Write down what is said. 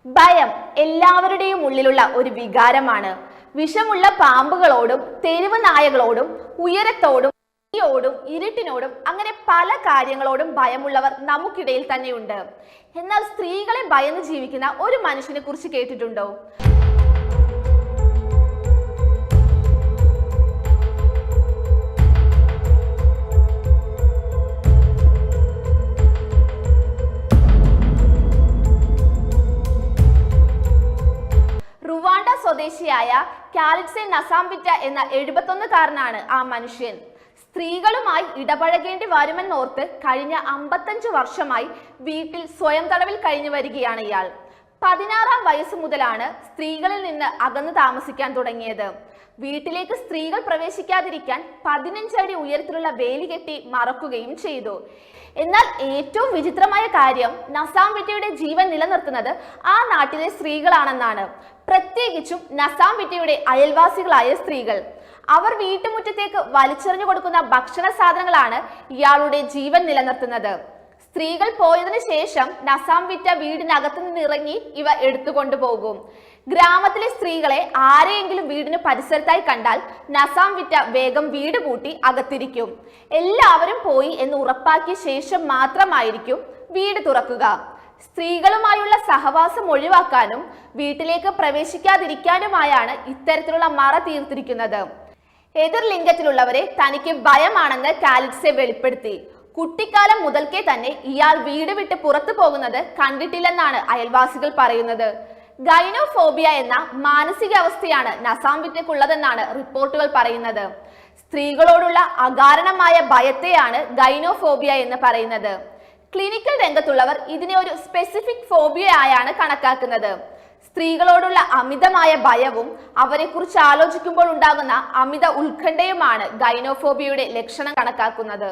ഭയം എല്ലാവരുടെയും ഉള്ളിലുള്ള ഒരു വികാരമാണ്. വിഷമുള്ള പാമ്പുകളോടും തെരുവ് നായകളോടും ഉയരത്തോടും ോടും ഇരുട്ടിനോടും അങ്ങനെ പല കാര്യങ്ങളോടും ഭയമുള്ളവർ നമുക്കിടയിൽ തന്നെയുണ്ട്. എന്നാൽ സ്ത്രീകളെ ഭയന്ന് ജീവിക്കുന്ന ഒരു മനുഷ്യനെ കുറിച്ച് കേട്ടിട്ടുണ്ടോ? റുവാണ്ട സ്വദേശിയായ കാലിറ്റ്സെ നസാംബിറ്റ എന്ന 71-കാരനാണ് ആ മനുഷ്യൻ. സ്ത്രീകളുമായി ഇടപഴകേണ്ടി വരുമെന്നോർത്ത് കഴിഞ്ഞ 55 വർഷമായി വീട്ടിൽ സ്വയം തടവിൽ കഴിഞ്ഞു വരികയാണ് ഇയാൾ. 16-ാം വയസ്സ് മുതലാണ് സ്ത്രീകളിൽ നിന്ന് അകന്നു താമസിക്കാൻ തുടങ്ങിയത്. വീട്ടിലേക്ക് സ്ത്രീകൾ പ്രവേശിക്കാതിരിക്കാൻ 15 അടി ഉയരത്തിലുള്ള വേലി കെട്ടി മറക്കുകയും ചെയ്തു. എന്നാൽ ഏറ്റവും വിചിത്രമായ കാര്യം നസാംബിറ്റയുടെ ജീവൻ നിലനിർത്തുന്നത് ആ നാട്ടിലെ സ്ത്രീകളാണെന്നാണ്. പ്രത്യേകിച്ചും നസാംബിറ്റയുടെ അയൽവാസികളായ സ്ത്രീകൾ. അവർ വീട്ടുമുറ്റത്തേക്ക് വലിച്ചെറിഞ്ഞു കൊടുക്കുന്ന ഭക്ഷണ സാധനങ്ങളാണ് ഇയാളുടെ ജീവൻ നിലനിർത്തുന്നത്. സ്ത്രീകൾ പോയതിനു ശേഷം നസാംബിറ്റ വീടിനകത്തു നിന്നിറങ്ങി ഇവ എടുത്തുകൊണ്ടു പോകും. ഗ്രാമത്തിലെ സ്ത്രീകളെ ആരെയെങ്കിലും വീടിന് പരിസരത്തായി കണ്ടാൽ നസാംബിറ്റ വേഗം വീട് പൂട്ടി അകത്തിരിക്കും. എല്ലാവരും പോയി എന്ന് ഉറപ്പാക്കിയ ശേഷം മാത്രമായിരിക്കും വീട് തുറക്കുക. സ്ത്രീകളുമായുള്ള സഹവാസം ഒഴിവാക്കാനും വീട്ടിലേക്ക് പ്രവേശിക്കാതിരിക്കാനുമായാണ് ഇത്തരത്തിലുള്ള മറ തീർത്തിരിക്കുന്നത്. എതിർ ലിംഗത്തിലുള്ളവരെ തനിക്ക് ഭയമാണെന്ന് കാലിറ്റ്സെ വെളിപ്പെടുത്തി. കുട്ടിക്കാലം മുതൽക്കേ തന്നെ ഇയാൾ വീട് വിട്ട് പുറത്തു പോകുന്നത് കണ്ടിട്ടില്ലെന്നാണ് അയൽവാസികൾ പറയുന്നത്. ഗൈനോഫോബിയ എന്ന മാനസികാവസ്ഥയാണ് നസാംബിറ്റയ്ക്കുള്ളതെന്നാണ് റിപ്പോർട്ടുകൾ പറയുന്നത്. സ്ത്രീകളോടുള്ള അകാരണമായ ഭയത്തെയാണ് ഗൈനോഫോബിയ എന്ന് പറയുന്നത്. ക്ലിനിക്കൽ രംഗത്തുള്ളവർ ഇതിനെ ഒരു സ്പെസിഫിക് ഫോബിയ ആയാണ് കണക്കാക്കുന്നത്. സ്ത്രീകളോടുള്ള അമിതമായ ഭയവും അവരെക്കുറിച്ച് ആലോചിക്കുമ്പോൾ ഉണ്ടാകുന്ന അമിത ഉത്കണ്ഠയുമാണ് ഗൈനോഫോബിയയുടെ ലക്ഷണം കണക്കാക്കുന്നത്.